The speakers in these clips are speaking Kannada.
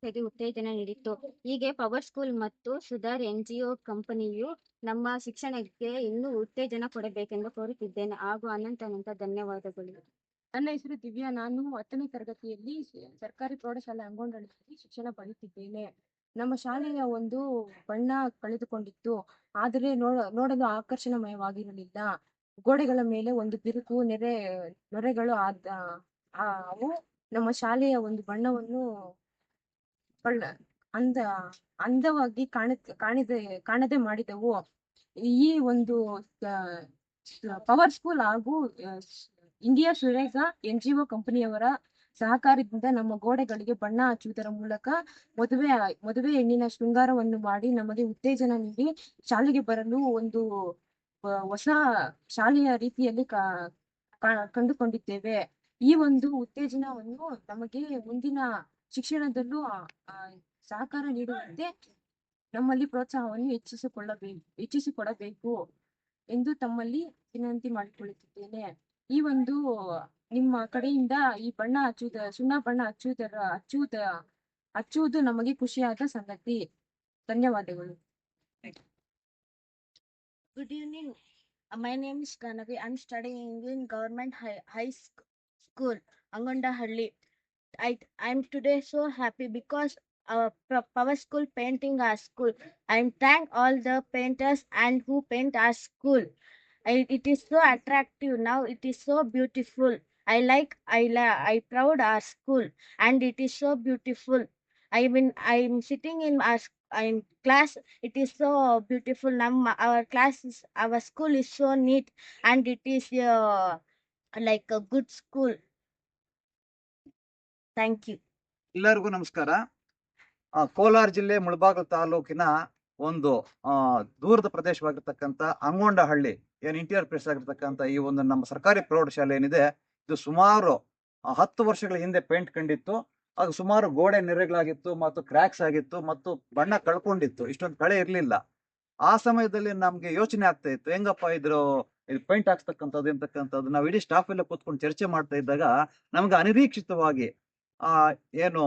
ಉತ್ತೇಜನ ನೀಡಿತ್ತು. ಹೀಗೆ ಪವರ್ ಸ್ಕೂಲ್ ಮತ್ತು ಸುಧಾರ್ NGO ಕಂಪನಿಯು ನಮ್ಮ ಶಿಕ್ಷಣಕ್ಕೆ ಇನ್ನೂ ಉತ್ತೇಜನ ಕೊಡಬೇಕೆಂದು ಕೋರುತ್ತಿದ್ದೇನೆ ಹಾಗೂ ಅನಂತ ಧನ್ಯವಾದಗಳು. ನನ್ನ ಹೆಸರು ದಿವ್ಯಾ. ನಾನು 10ನೇ ತರಗತಿಯಲ್ಲಿ ಸರ್ಕಾರಿ ಪ್ರೌಢಶಾಲೆ ಅಂಗೋನಹಳ್ಳಿಯಲ್ಲಿ ಶಿಕ್ಷಣ ಪಡೆಯುತ್ತಿದ್ದೇನೆ. ನಮ್ಮ ಶಾಲೆಯ ಒಂದು ಬಣ್ಣ ಕಳೆದುಕೊಂಡಿತ್ತು, ಆದರೆ ನೋಡಲು ಆಕರ್ಷಣೀಯವಾಗಿರಲಿಲ್ಲ. ಗೋಡೆಗಳ ಮೇಲೆ ಒಂದು ಬಿರುಕು ನೊರೆಗಳು ಅವು ನಮ್ಮ ಶಾಲೆಯ ಒಂದು ಬಣ್ಣವನ್ನು ಅಂದವಾಗಿ ಕಾಣದೆ ಮಾಡಿದವು. ಈ ಒಂದು ಪವರ್ ಸ್ಕೂಲ್ ಹಾಗೂ ಇಂಡಿಯಾ ಸುರೇಗಾ NGO ಕಂಪನಿಯವರ ಸಹಕಾರದಿಂದ ನಮ್ಮ ಗೋಡೆಗಳಿಗೆ ಬಣ್ಣ ಹಚ್ಚುವುದರ ಮೂಲಕ ಮದುವೆ ಹೆಣ್ಣಿನ ಶೃಂಗಾರವನ್ನು ಮಾಡಿ ನಮಗೆ ಉತ್ತೇಜನ ನೀಡಿ ಶಾಲೆಗೆ ಬರಲು ಒಂದು ಹೊಸ ಶಾಲೆಯ ರೀತಿಯಲ್ಲಿ ಕಂಡುಕೊಂಡಿದ್ದೇವೆ. ಈ ಒಂದು ಉತ್ತೇಜನವನ್ನು ನಮಗೆ ಮುಂದಿನ ಶಿಕ್ಷಣದಲ್ಲೂ ಸಹಕಾರ ನೀಡುವಂತೆ ನಮ್ಮಲ್ಲಿ ಪ್ರೋತ್ಸಾಹವನ್ನು ಹೆಚ್ಚಿಸಿಕೊಡಬೇಕು ಎಂದು ತಮ್ಮಲ್ಲಿ ವಿನಂತಿ ಮಾಡಿಕೊಳ್ಳುತ್ತಿದ್ದೇನೆ. ಈ ಒಂದು ನಿಮ್ಮ ಕಡೆಯಿಂದ ಈ ಬಣ್ಣ ಸುಣ್ಣ ಬಣ್ಣ ಹಚ್ಚುವುದು ನಮಗೆ ಖುಷಿಯಾದ ಸಂಗತಿ. ಧನ್ಯವಾದಗಳು. Good evening. My name is Kanavi. I'm studying in Government High School, Angondahalli. I'm today so happy because our Power School painting our school. I thank all the painters and who paint our school. It is so attractive now. It is so beautiful. I proud our school and it is so beautiful. I'm sitting in our class. It is so beautiful. Now our school is so neat and it is like a good school. Thank you. ಎಲ್ಲರಿಗೂ ನಮಸ್ಕಾರ. ಕೋಲಾರ ಜಿಲ್ಲೆ ಮುಳಬಾಗಿಲು ತಾಲೂಕಿನ ಒಂದು ದೂರದ ಪ್ರದೇಶವಾಗಿರ್ತಕ್ಕಂಥ ಅಂಗೋಂಡಹಳ್ಳಿ ಏನು ಇಂಟೀರಿಯರ್ ಪ್ಲೇಸ್ ಆಗಿರ್ತಕ್ಕಂಥ ಈ ಒಂದು ನಮ್ಮ ಸರ್ಕಾರಿ ಪ್ರೌಢಶಾಲೆ ಏನಿದೆ, ಇದು ಸುಮಾರು 10 ವರ್ಷಗಳ ಹಿಂದೆ ಪೇಂಟ್ ಕಂಡಿತ್ತು. ಆಗ ಸುಮಾರು ಗೋಡೆ ನೆರೆಗಳಾಗಿತ್ತು ಮತ್ತು ಕ್ರ್ಯಾಕ್ಸ್ ಆಗಿತ್ತು ಮತ್ತು ಬಣ್ಣ ಕಳ್ಕೊಂಡಿತ್ತು, ಇಷ್ಟೊಂದು ಕಳೆ ಇರಲಿಲ್ಲ. ಆ ಸಮಯದಲ್ಲಿ ನಮ್ಗೆ ಯೋಚನೆ ಆಗ್ತಾ ಇತ್ತು, ಹೆಂಗಪ್ಪ ಇದು ಪೇಂಟ್ ಹಾಕ್ಸ್ತಕ್ಕಂಥದ್ದು ಎಂತಕ್ಕಂಥದ್ದು. ನಾವು ಇಡೀ ಸ್ಟಾಫ್ ಎಲ್ಲ ಕೂತ್ಕೊಂಡು ಚರ್ಚೆ ಮಾಡ್ತಾ ಇದ್ದಾಗ ನಮ್ಗೆ ಅನಿರೀಕ್ಷಿತವಾಗಿ ಏನು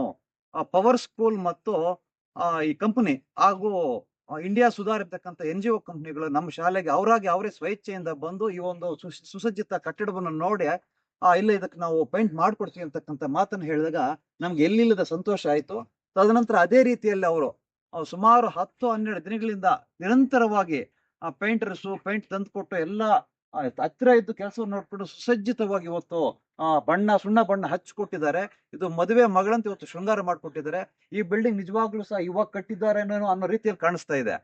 ಪವರ್ ಸ್ಕೂಲ್ ಮತ್ತು ಈ ಕಂಪನಿ ಹಾಗೂ ಇಂಡಿಯಾ ಸುಧಾರ್ ಇರ್ತಕ್ಕಂಥ NGO ಕಂಪನಿಗಳು ನಮ್ಮ ಶಾಲೆಗೆ ಅವರೇ ಸ್ವಇಚ್ಛೆಯಿಂದ ಬಂದು ಈ ಒಂದು ಸುಸಜ್ಜಿತ ಕಟ್ಟಡವನ್ನು ನೋಡಿ ಇಲ್ಲ ಇದಕ್ಕೆ ನಾವು ಪೇಂಟ್ ಮಾಡ್ಕೊಡ್ತೀವಿ ಅಂತಕ್ಕಂಥ ಮಾತನ್ನು ಹೇಳಿದಾಗ ನಮ್ಗೆ ಎಲ್ಲಿಲ್ಲದ ಸಂತೋಷ ಆಯ್ತು. ತದನಂತರ ಅದೇ ರೀತಿಯಲ್ಲಿ ಅವರು ಸುಮಾರು 10-12 ದಿನಗಳಿಂದ ನಿರಂತರವಾಗಿ ಪೇಂಟರ್ಸು ಪೇಂಟ್ ತಂದು ಕೊಟ್ಟು ಎಲ್ಲ ಹತ್ತಿರ ಇದ್ದು ಕೆಲಸವನ್ನು ನೋಡ್ಕೊಂಡು ಸುಸಜ್ಜಿತವಾಗಿ ಇವತ್ತು ಸುಣ್ಣ ಬಣ್ಣ ಹಚ್ಚಿಕೊಟ್ಟಿದ್ದಾರೆ. ಇದು ಮದುವೆ ಮಗಳಂತ ಇವತ್ತು ಶೃಂಗಾರ ಮಾಡ್ಕೊಟ್ಟಿದ್ದಾರೆ. ಈ ಬಿಲ್ಡಿಂಗ್ ನಿಜವಾಗ್ಲೂ ಸಹ ಇವಾಗ ಕಟ್ಟಿದ್ದಾರೆ ಅನ್ನೋ ರೀತಿಯಲ್ಲಿ ಕಾಣಿಸ್ತಾ ಇದೆ.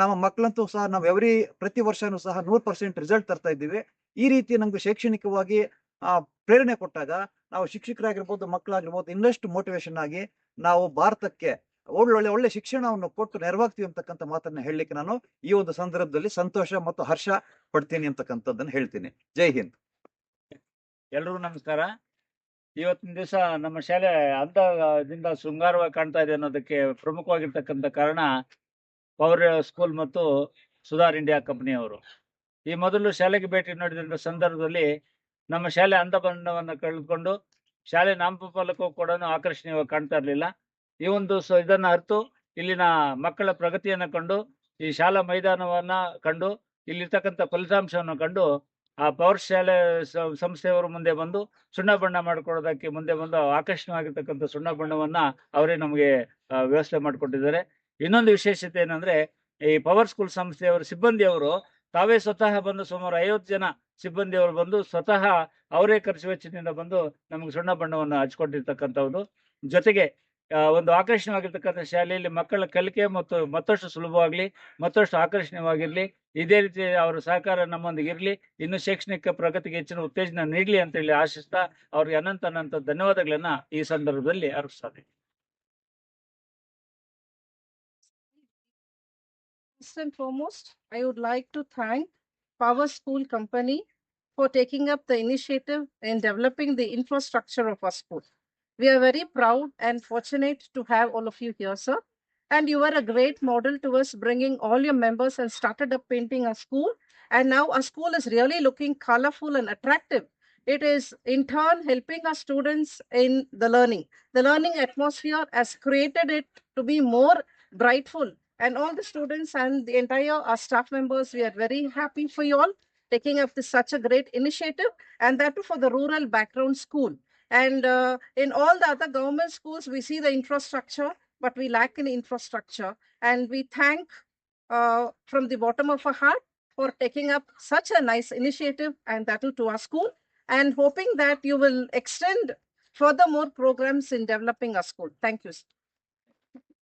ನಮ್ಮ ಮಕ್ಕಳಂತೂ ಸಹ ನಾವು ಪ್ರತಿ ವರ್ಷನೂ ಸಹ 100% ರಿಸಲ್ಟ್ ತರ್ತಾ ಇದ್ದೀವಿ. ಈ ರೀತಿ ನಮ್ಗೆ ಶೈಕ್ಷಣಿಕವಾಗಿ ಪ್ರೇರಣೆ ಕೊಟ್ಟಾಗ ನಾವು ಶಿಕ್ಷಕರಾಗಿರ್ಬೋದು, ಮಕ್ಕಳಾಗಿರ್ಬೋದು, ಇನ್ನಷ್ಟು ಮೋಟಿವೇಶನ್ ಆಗಿ ನಾವು ಭಾರತಕ್ಕೆ ಒಳ್ಳೆ ಶಿಕ್ಷಣವನ್ನು ಕೊಟ್ಟು ನೆರವಾಗ್ತೀವಿ ಅಂತಕ್ಕಂಥ ಮಾತನ್ನ ಹೇಳಲಿಕ್ಕೆ ನಾನು ಈ ಒಂದು ಸಂದರ್ಭದಲ್ಲಿ ಸಂತೋಷ ಮತ್ತು ಹರ್ಷ ಪಡ್ತೀನಿ ಅಂತಕ್ಕಂಥದ್ದನ್ನು ಹೇಳ್ತೀನಿ. ಜೈ ಹಿಂದ್. ಎಲ್ರಿಗೂ ನಮಸ್ಕಾರ. ಇವತ್ತಿನ ದಿವಸ ನಮ್ಮ ಶಾಲೆ ಅಂದದಿಂದ ಶೃಂಗಾರವಾಗಿ ಕಾಣ್ತಾ ಇದೆ ಅನ್ನೋದಕ್ಕೆ ಪ್ರಮುಖವಾಗಿರ್ತಕ್ಕಂಥ ಕಾರಣ ಪವರ್ ಸ್ಕೂಲ್ ಮತ್ತು ಸುಧಾರ್ ಇಂಡಿಯಾ ಕಂಪನಿಯವರು. ಈ ಮೊದಲು ಶಾಲೆಗೆ ಭೇಟಿ ನೀಡಿದ ಸಂದರ್ಭದಲ್ಲಿ ನಮ್ಮ ಶಾಲೆ ಅಂದ ಬಣ್ಣವನ್ನು ಕಳೆದುಕೊಂಡು ಶಾಲೆ ನಾಮಫಲಕವು ಕೂಡ ಆಕರ್ಷಣೀಯವಾಗಿ ಕಾಣ್ತಾ ಇರಲಿಲ್ಲ. ಈ ಒಂದು ಇದನ್ನ ಅರ್ತು ಇಲ್ಲಿನ ಮಕ್ಕಳ ಪ್ರಗತಿಯನ್ನು ಕಂಡು, ಈ ಶಾಲಾ ಮೈದಾನವನ್ನ ಕಂಡು, ಇಲ್ಲಿರ್ತಕ್ಕಂಥ ಫಲಿತಾಂಶವನ್ನು ಕಂಡು ಆ ಪವರ್ ಶಾಲೆ ಸಂಸ್ಥೆಯವರು ಮುಂದೆ ಬಂದು ಸುಣ್ಣ ಬಣ್ಣ ಮಾಡಿಕೊಡೋದಕ್ಕೆ ಮುಂದೆ ಬಂದು ಆಕರ್ಷಣವಾಗಿರ್ತಕ್ಕಂಥ ಸುಣ್ಣ ಬಣ್ಣವನ್ನ ಅವರೇ ನಮಗೆ ವ್ಯವಸ್ಥೆ ಮಾಡಿಕೊಟ್ಟಿದ್ದಾರೆ. ಇನ್ನೊಂದು ವಿಶೇಷತೆ ಏನಂದ್ರೆ, ಈ ಪವರ್ ಸ್ಕೂಲ್ ಸಂಸ್ಥೆಯವರು ಸಿಬ್ಬಂದಿಯವರು ತಾವೇ ಸ್ವತಃ ಬಂದು ಸುಮಾರು 50 ಜನ ಸಿಬ್ಬಂದಿಯವರು ಬಂದು ಸ್ವತಃ ಅವರೇ ಖರ್ಚು ವೆಚ್ಚದಿಂದ ಬಂದು ನಮಗೆ ಸುಣ್ಣ ಬಣ್ಣವನ್ನು ಹಚ್ಕೊಟ್ಟಿರ್ತಕ್ಕಂಥದ್ದು. ಜೊತೆಗೆ ಒಂದು ಆಕರ್ಷಣವಾಗಿರ್ತಕ್ಕಂಥ ಶಾಲೆಯಲ್ಲಿ ಮಕ್ಕಳ ಕಲಿಕೆ ಮತ್ತಷ್ಟು ಸುಲಭವಾಗ್ಲಿ, ಮತ್ತಷ್ಟು ಆಕರ್ಷಣೀಯವಾಗಿರ್ಲಿ, ಇದೇ ರೀತಿ ಅವರ ಸಹಕಾರ ನಮ್ಮೊಂದಿಗೆ ಇರಲಿ, ಇನ್ನು ಶೈಕ್ಷಣಿಕ ಪ್ರಗತಿಗೆ ಹೆಚ್ಚಿನ ಉತ್ತೇಜನ ನೀಡಲಿ ಅಂತ ಹೇಳಿ ಆಶಿಸ್ತಾ ಅವ್ರಿಗೆ ಅನಂತ ಧನ್ಯವಾದಗಳನ್ನ ಈ ಸಂದರ್ಭದಲ್ಲಿ ಅರ್ಪಿಸ್ತಾರೆ. First and foremost, I would like to thank Power School Company for taking up the initiative in developing the infrastructure of our school. We are very proud and fortunate to have all of you here, sir. And you are a great model to us, bringing all your members and started up painting our school. And now our school is really looking colorful and attractive. It is in turn helping our students in the learning. The learning atmosphere has created it to be more brightful. And all the students and the entire our staff members, we are very happy for you all taking up this such a great initiative, and that too for the rural background school. And in all the other government schools, we see the infrastructure, but we lack in infrastructure. And we thank from the bottom of our heart for taking up such a nice initiative, and that too to our school, and hoping that you will extend further more programs in developing our school. Thank you.